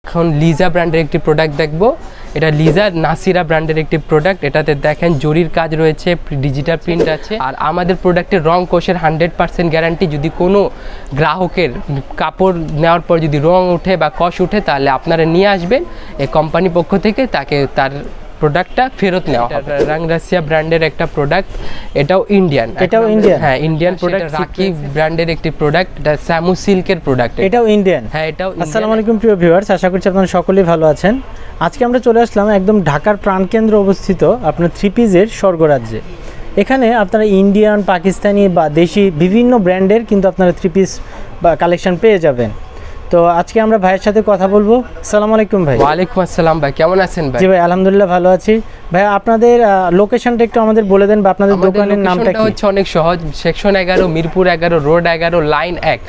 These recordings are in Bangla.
এখন লিজা ব্র্যান্ডের একটি প্রোডাক্ট দেখব। এটা লিজা নাসিরা ব্র্যান্ডের একটি প্রোডাক্ট। এটাতে দেখেন জরির কাজ রয়েছে, ডিজিটাল প্রিন্ট আছে। আর আমাদের প্রোডাক্টের রং কোষের 100% গ্যারান্টি। যদি কোনো গ্রাহকের কাপড় নেওয়ার পর যদি রং উঠে বা কষ উঠে, তাহলে আপনারা নিয়ে আসবেন এই কোম্পানি পক্ষ থেকে, তাকে তার প্রোডাক্টটা ফেরত নেওয়া হবে। রাং রাশিয়া ব্র্যান্ডের একটা প্রোডাক্ট, এটাও ইন্ডিয়ান। হ্যাঁ, ইন্ডিয়ান প্রোডাক্ট। রাকি ব্র্যান্ডের একটি প্রোডাক্ট, এটা স্যামু সিল্কের প্রোডাক্ট, এটাও ইন্ডিয়ান। হ্যাঁ, এটাও। আসসালামু আলাইকুম প্রিয় ভিউয়ার্স, আশা করছি আপনারা সকলেই ভালো আছেন। আজকে আমরা চলে আসলাম একদম ঢাকার প্রাণকেন্দ্রে অবস্থিত আপনার থ্রি পিসের স্বর্গরাজ্যে। এখানে আপনারা ইন্ডিয়ান, পাকিস্তানি বা দেশি বিভিন্ন ব্র্যান্ডের কিন্তু আপনারা থ্রি পিস বা কালেকশন পেয়ে যাবেন। তো আজকে আমরা ভাইয়ের সাথে কথা বলবো। আসসালামু আলাইকুম ভাই। ওয়ালাইকুম আসসালাম ভাই, কেমন আছেন ভাই? জি ভাই, আলহামদুলিল্লাহ ভালো আছি। ভাই আপনাদের লোকেশনটা একটু আমাদের বলে দেন, বা আপনাদের দোকানের নামটা কি? হচ্ছে অনেক সহজ, সেকশন 11, মিরপুর 11, রোড 11, লাইন 1।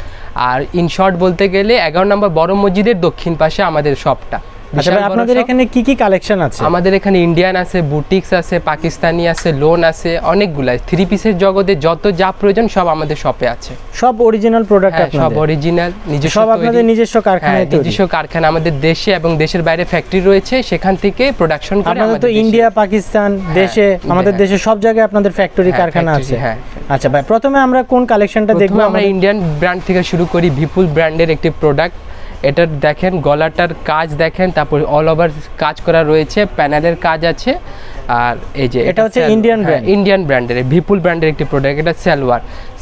আর ইন শর্ট বলতে গেলে 11 নম্বর বড় মসজিদের দক্ষিণ পাশে আমাদের শপটা। আচ্ছা ভাই, আপনাদের এখানে কি কি কালেকশন আছে? আমাদের এখানে ইন্ডিয়ান আছে, বুটিক্স আছে, পাকিস্তানি আছে, লোন আছে, অনেকগুলা থ্রি পিসের জগতে যত যা প্রয়োজন সব আমাদের শপে আছে। সব অরিজিনাল প্রোডাক্ট আপনাদের? সব অরিজিনাল, নিজস্ব। সব আপনাদের নিজস্ব কারখানায় তৈরি? নিজস্ব কারখানা, আমাদের দেশে এবং দেশের বাইরে ফ্যাক্টরি রয়েছে, সেখান থেকে প্রোডাকশন করে আমাদের। তো ইন্ডিয়া, পাকিস্তান, দেশে, আমাদের দেশে সব জায়গায় আপনাদের ফ্যাক্টরি কারখানা আছে। হ্যাঁ। আচ্ছা ভাই, প্রথমে আমরা কোন কালেকশনটা দেখব? আমরা ইন্ডিয়ান ব্র্যান্ড থেকে শুরু করি। বিপুল ব্র্যান্ডের একটি প্রোডাক্ট। এটা দেখেন গলাটার কাজ দেখেন, তারপর অল ওভার কাজ করা রয়েছে, প্যানেলের কাজ আছে। আর এই যে এটা হচ্ছে ইন্ডিয়ান ব্র্যান্ড, ইন্ডিয়ান ব্র্যান্ডের বিপুল ব্র্যান্ডের একটি প্রোডাক্ট। এটা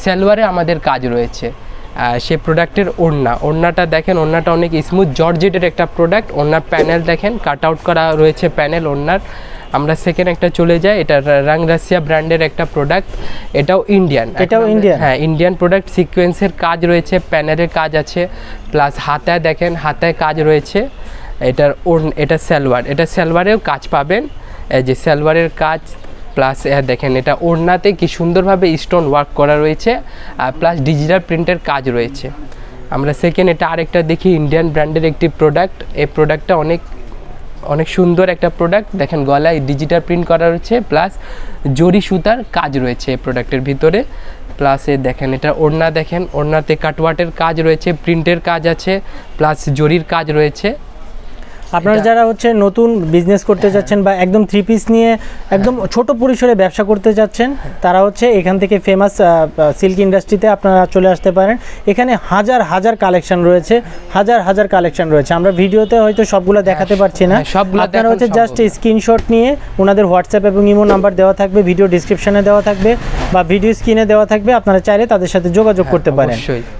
সালোয়ারে আমাদের কাজ রয়েছে। সে প্রোডাক্টের ওড়নাটা দেখেন, ওড়নাটা অনেক স্মুথ জর্জেটের একটা প্রোডাক্ট। ওড়নার প্যানেল দেখেন, কাট আউট করা রয়েছে প্যানেল ওড়নার। আমরা সেকেন্ড একটা চলে যাই, এটা রাং রাশিয়া ব্র্যান্ডের একটা প্রোডাক্ট। এটাও ইন্ডিয়ান। হ্যাঁ, ইন্ডিয়ান প্রোডাক্ট। সিকোয়েন্সের কাজ রয়েছে, প্যানেলের কাজ আছে, প্লাস হাতায় দেখেন, হাতায় কাজ রয়েছে। এটা সালোয়ারেও কাজ পাবেন। এই যে সালোয়ারের কাজ, প্লাস দেখেন এটা ওড়নাতে কি সুন্দরভাবে স্টোন ওয়ার্ক করা রয়েছে, আর প্লাস ডিজিটাল প্রিন্টের কাজ রয়েছে। আমরা সেকেন্ড এটা আরেকটা দেখি, ইন্ডিয়ান ব্র্যান্ডের একটি প্রোডাক্ট। এই প্রোডাক্টটা অনেক সুন্দর একটা প্রোডাক্ট। দেখেন গলায় ডিজিটাল প্রিন্ট করা রয়েছে, প্লাস জরি সুতার কাজ রয়েছে এই প্রোডাক্টের ভিতরে। প্লাস দেখেন এটা ওড়না, দেখেন ওড়নাতে কাটওয়ার্টের কাজ রয়েছে, প্রিন্টের কাজ আছে, প্লাস জরির কাজ রয়েছে। আপনারা যারা হচ্ছে নতুন বিজনেস করতে যাচ্ছেন বা একদম থ্রি পিস নিয়ে একদম ছোট পরিসরে ব্যবসা করতে যাচ্ছেন, তারা হচ্ছে এখান থেকে ফেমাস সিল্ক ইন্ডাস্ট্রিতে আপনারা চলে আসতে পারেন। এখানে হাজার হাজার কালেকশন রয়েছে, হাজার কালেকশন রয়েছে। আমরা ভিডিওতে হয়তো সবগুলো দেখাতে পারছি না, আপনারা হচ্ছে জাস্ট স্ক্রিনশট নিয়ে ওনাদের হোয়াটসঅ্যাপ এবং ইমো নাম্বার দেওয়া থাকবে, ভিডিও ডিসক্রিপশনে দেওয়া থাকবে বা ভিডিও স্ক্রিনে দেওয়া থাকবে। আপনারা চাইলে তাদের সাথে যোগাযোগ করতে পারেন,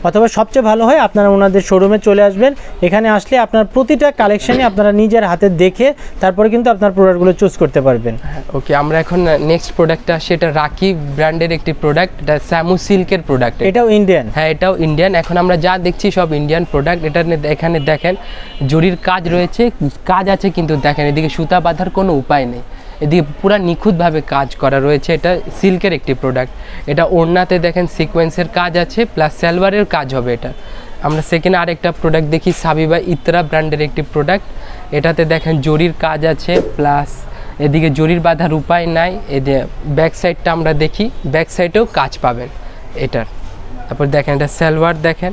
অথবা সবচেয়ে ভালো হয় আপনারা ওনাদের শোরুমে চলে আসবেন। এখানে আসলে আপনার প্রতিটা কালেকশনে আপনারা নিজের হাতে দেখে তারপরে কিন্তু আপনার প্রোডাক্টগুলো চুজ করতে পারবেন। ওকে, আমরা এখন নেক্সট প্রোডাক্টটা, সেটা রাকি ব্র্যান্ডের একটি প্রোডাক্ট। এটা স্যামু সিল্কের প্রোডাক্ট। এটাও ইন্ডিয়ান? হ্যাঁ, এটাও ইন্ডিয়ান। এখন আমরা যা দেখছি সব ইন্ডিয়ান প্রোডাক্ট। এখানে দেখেন জরির কাজ রয়েছে, কাজ আছে, কিন্তু দেখেন এদিকে সুতা বাঁধার কোনো উপায় নেই, এদিকে পুরা নিখুঁতভাবে কাজ করা রয়েছে। এটা সিল্কের একটি প্রোডাক্ট। এটা ওড়নাতে দেখেন সিকোয়েন্সের কাজ আছে, প্লাস সালোয়ারের কাজ হবে এটা। আমরা সেকেন্ড আরেকটা প্রোডাক্ট দেখি, সাবিবা ইতরা ব্র্যান্ডের একটি প্রোডাক্ট। এটাতে দেখেন জরির কাজ আছে, প্লাস এদিকে জরির বাঁধার উপায় নাই। এদিকে ব্যাক সাইডটা আমরা দেখি, ব্যাক সাইডেও কাজ পাবেন এটার। তারপর দেখেন এটা সালোয়ার, দেখেন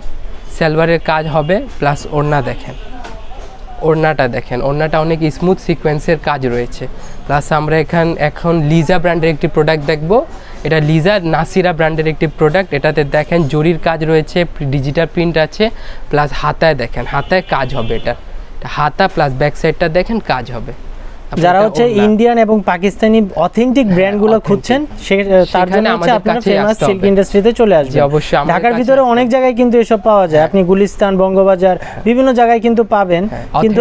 সালোয়ারের কাজ হবে, প্লাস ওড়না দেখেন, ওড়নাটা দেখেন, ওড়নাটা অনেক স্মুথ সিকোয়েন্সের কাজ রয়েছে। প্লাস আমরা এখন লিজা ব্র্যান্ডের একটি প্রোডাক্ট দেখব। এটা লিজা নাসিরা ব্র্যান্ডের একটি প্রোডাক্ট। এটাতে দেখেন জরির কাজ রয়েছে, ডিজিটাল প্রিন্ট আছে, প্লাস হাতায় দেখেন, হাতায় কাজ হবে। এটা হাতা প্লাস ব্যাক সাইডটা দেখেন কাজ হবে। যারা হচ্ছে ইন্ডিয়ান এবং পাকিস্তানি অথেন্টিক ব্র্যান্ডগুলো খুঁজছেন, তার জন্য হচ্ছে আপনারা ফেমাস সিল্ক ইন্ডাস্ট্রিতে চলে আসবেন। অবশ্যই ঢাকার ভিতরে অনেক জায়গায় কিন্তু এসব পাওয়া যায়। আপনি গুলিস্তান, বঙ্গবাজার বিভিন্ন জায়গায় কিন্তু পাবেন, কিন্তু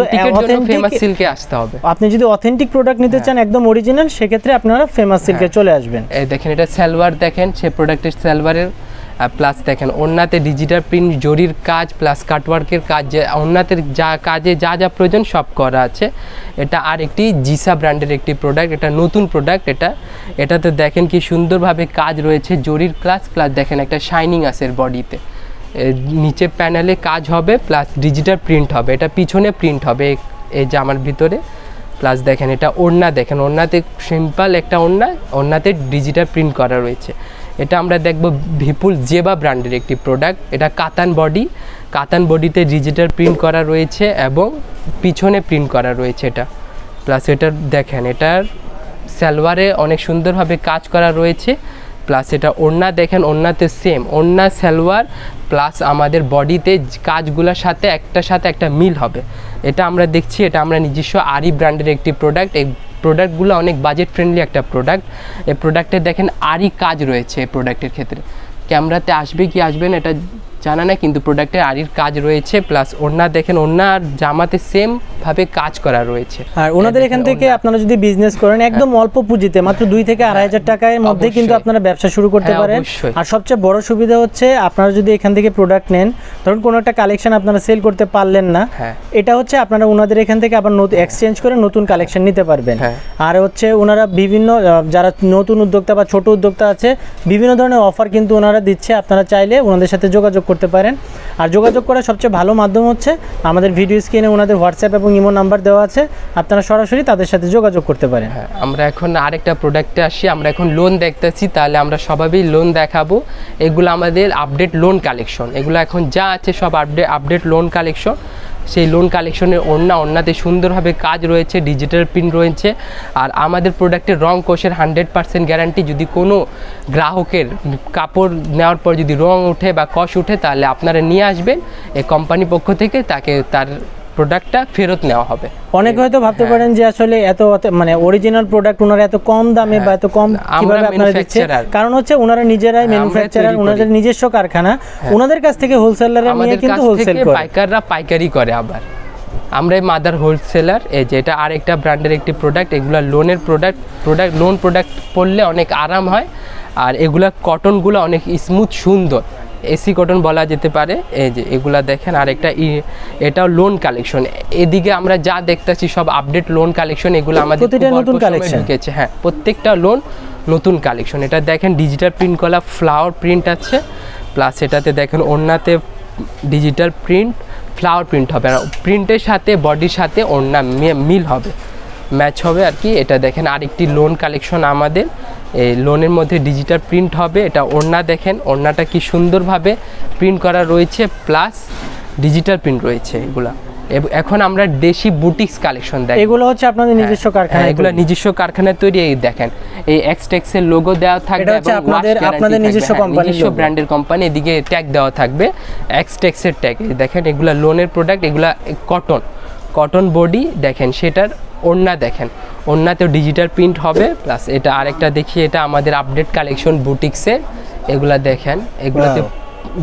ফেমাস সিল্কে আসতে হবে। আপনি যদি অথেন্টিক প্রোডাক্ট নিতে চান একদম অরিজিনাল, সেক্ষেত্রে আপনারা ফেমাস সিল্কে চলে আসবেন। এই দেখেন এটা সালোয়ার, দেখেন সে প্রোডাক্টের সালোয়ারের, প্লাস দেখেন ওড়নাতে ডিজিটাল প্রিন্ট জরির কাজ, প্লাস কাটওয়ার্কের কাজ, ওড়নাতে যা কাজে যা প্রয়োজন সব করা আছে। এটা আর একটি জিসা ব্র্যান্ডের একটি প্রোডাক্ট। এটা নতুন প্রোডাক্ট। এটাতে দেখেন কি সুন্দরভাবে কাজ রয়েছে, জরির প্লাস দেখেন একটা শাইনিং আছে এর বডিতে, নিচে প্যানেলে কাজ হবে, প্লাস ডিজিটাল প্রিন্ট হবে। এটা পিছনে প্রিন্ট হবে এই জামার ভিতরে। প্লাস দেখেন এটা ওড়না, দেখেন ওড়নাতে সিম্পল একটা ওড়নাতে ডিজিটাল প্রিন্ট করা রয়েছে। এটা আমরা দেখব বিপুল জেবা ব্র্যান্ডের একটি প্রোডাক্ট। এটা কাতান বডি, কাতান বডিতে ডিজিটাল প্রিন্ট করা রয়েছে এবং পিছনে প্রিন্ট করা রয়েছে এটা। প্লাস এটা দেখেন এটার সালোয়ারে অনেক সুন্দরভাবে কাজ করা রয়েছে। প্লাস এটা ওড়না দেখেন, ওড়নাতে সেম ওড়না সালোয়ার প্লাস আমাদের বডিতে কাজগুলোর সাথে একটা মিল হবে। এটা আমরা দেখছি, এটা আমরা নিজস্ব আরি ব্র্যান্ডের একটি প্রোডাক্ট। এই প্রোডাক্টগুলো অনেক বাজেট ফ্রেন্ডলি একটা প্রোডাক্ট। এই প্রোডাক্টে দেখেন আরি কাজ রয়েছে। এই প্রোডাক্টের ক্ষেত্রে ক্যামেরাতে আসবে কি আসবে না এটা জানা না, কিন্তু প্রোডাক্টের আরির কাজ রয়েছে। প্লাস ওড়না দেখেন, ওড়না আর জামাতে সেম ভাবে কাজ করা রয়েছে। আর ওনাদের এখান থেকে আপনারা যদি বিজনেস করেন একদম অল্প পুঁজিতে মাত্র 2 থেকে 2,500 টাকার মধ্যে কিন্তু আপনারা ব্যবসা শুরু করতে পারেন। আর সবচেয়ে বড় সুবিধা হচ্ছে আপনারা যদি এখান থেকে প্রোডাক্ট নেন, ধরুন কোনো একটা কালেকশন আপনারা সেল করতে পারলেন না, এটা হচ্ছে আপনারা ওনাদের এখান থেকে আবার নতুন এক্সচেঞ্জ করে নতুন কালেকশন নিতে পারবেন। আর হচ্ছে ওনারা বিভিন্ন যারা নতুন উদ্যোক্তা বা ছোট উদ্যোক্তা আছে বিভিন্ন ধরনের অফার কিন্তু ওনারা দিচ্ছে। আপনারা চাইলে ওনাদের সাথে যোগাযোগ করতে পারেন। আর যোগাযোগ করার সবচেয়ে ভালো মাধ্যম হচ্ছে আমাদের ভিডিও স্ক্রিনে ওনাদের হোয়াটসঅ্যাপ এবং ইমো নাম্বার দেওয়া আছে, আপনারা সরাসরি তাদের সাথে যোগাযোগ করতে পারেন। আমরা এখন আরেকটা প্রোডাক্টে আসি। আমরা এখন লোন দেখতেছি, তাহলে আমরা সবাই লোন দেখাবো। এগুলো আমাদের আপডেট লোন কালেকশন, এগুলো এখন যা আছে সব আপডেট লোন কালেকশন। সেই লোন কালেকশনের ওড়নাতে সুন্দরভাবে কাজ রয়েছে, ডিজিটাল প্রিন্ট রয়েছে। আর আমাদের প্রোডাক্টের রং কোষের 100% গ্যারান্টি। যদি কোনো গ্রাহকের কাপড় নেওয়ার পর যদি রং উঠে বা কষ উঠে তাহলে আপনারা নিয়ে আসবেন, এই কোম্পানি পক্ষ থেকে তাকে তার প্রোডাক্টটা ফেরত নেওয়া হবে। অনেকে হয়তো ভাবতে পারেন যে আসলে এত মানে অরিজিনাল প্রোডাক্ট ওনারা এত কম দামে বা এত কম কিভাবে আপনারা দিচ্ছে, কারণ হচ্ছে ওনারা নিজেরাই ম্যানুফ্যাকচারার, ওনাদের নিজস্ব কারখানা, ওনাদের কাছ থেকে হোলসেলাররা নিয়ে কিন্তু হোলসেল করে, পাইকাররা পাইকারি করে। আবার আমরা মাদার হোলসেলার। এই যে এটা আরেকটা ব্র্যান্ডের একটি প্রোডাক্ট। এগুলা লোনের লোন প্রোডাক্ট পরলে অনেক আরাম হয়। আর এগুলা কটনগুলো অনেক স্মুথ সুন্দর, এসি কটন বলা যেতে পারে। এই যে এগুলা দেখেন, আর একটা এটাও লোন কালেকশন। এদিকে আমরা যা দেখতেছি সব আপডেট লোন কালেকশন। এগুলো আমাদের নতুন কালেকশন ঢুকেছে। হ্যাঁ, প্রত্যেকটা লোন নতুন কালেকশন। এটা দেখেন ডিজিটাল প্রিন্ট করা ফ্লাওয়ার প্রিন্ট আছে। প্লাস এটাতে দেখেন ওড়নাতে ডিজিটাল প্রিন্ট ফ্লাওয়ার প্রিন্ট হবে, আর প্রিন্টের সাথে বডির সাথে ওড়না মিল হবে, ম্যাচ হবে আর কি। এটা দেখেন আরেকটি লোন কালেকশন আমাদের। এই লোনের মধ্যে ডিজিটাল প্রিন্ট হবে। এটা ওড়না দেখেন, ওড়নাটা কি সুন্দরভাবে প্রিন্ট করা রয়েছে, প্লাস ডিজিটাল প্রিন্ট রয়েছে এগুলা। এখন আমরা দেশি বুটিক্স কালেকশন দেখি। এগুলো হচ্ছে আপনাদের নিজস্ব কারখানা, এগুলো নিজস্ব কারখানায় তৈরি। এই দেখেন এই এক্সটেক্স এর লোগো দেওয়া থাকবে এবং আপনাদের নিজস্ব কোম্পানি, নিজস্ব ব্র্যান্ডের কোম্পানি। এদিকে ট্যাগ দেওয়া থাকবে এক্সটেক্স এর ট্যাগ। দেখেন এগুলা লোনের প্রোডাক্ট, এগুলা কটন বডি দেখেন। সেটার ওড়না দেখেন, ওড়নাতেও ডিজিটাল প্রিন্ট হবে। প্লাস এটা আরেকটা দেখি, এটা আমাদের আপডেট কালেকশন বুটিক্সের। এগুলা দেখেন, এগুলাতে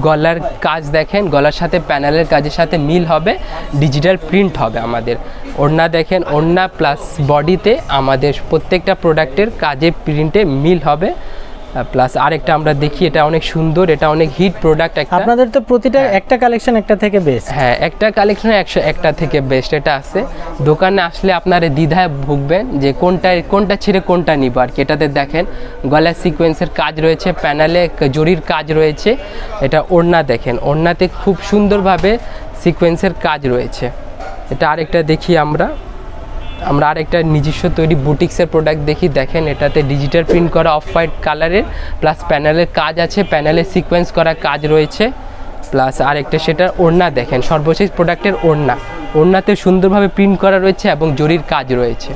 গলার কাজ দেখেন, গলার সাথে প্যানেলের কাজের সাথে মিল হবে, ডিজিটাল প্রিন্ট হবে আমাদের। ওড়না দেখেন, ওড়না প্লাস বডিতে আমাদের প্রত্যেকটা প্রোডাক্টের কাজে প্রিন্টে মিল হবে। প্লাস আরেকটা আমরা দেখি, এটা অনেক সুন্দর, এটা অনেক হিট প্রোডাক্ট। আপনাদের তো প্রতিটা একটা কালেকশন একটা থেকে বেস্ট। হ্যাঁ, একটা কালেকশন একটা থেকে বেস্ট এটা আছে। দোকানে আসলে আপনারা দ্বিধায় ভুগবেন যে কোনটা ছেড়ে কোনটা নিব আর কি। এটাতে দেখেন গলার সিকোয়েন্সের কাজ রয়েছে, প্যানেলে জরির কাজ রয়েছে। এটা ওড়না দেখেন, ওড়নাতে খুব সুন্দরভাবে সিকোয়েন্সের কাজ রয়েছে। এটা আরেকটা দেখি আমরা আরেকটা নিজস্ব তৈরি বুটিক্সের প্রোডাক্ট দেখি। দেখেন এটাতে ডিজিটাল প্রিন্ট করা অফ হোয়াইট কালারের, প্লাস প্যানেলের কাজ আছে, প্যানেলে সিকোয়েন্স করা কাজ রয়েছে। প্লাস আরেকটা সেটার ওড়না দেখেন, সর্বশেষ প্রোডাক্টের ওড়নাতে সুন্দরভাবে প্রিন্ট করা রয়েছে এবং জরির কাজ রয়েছে।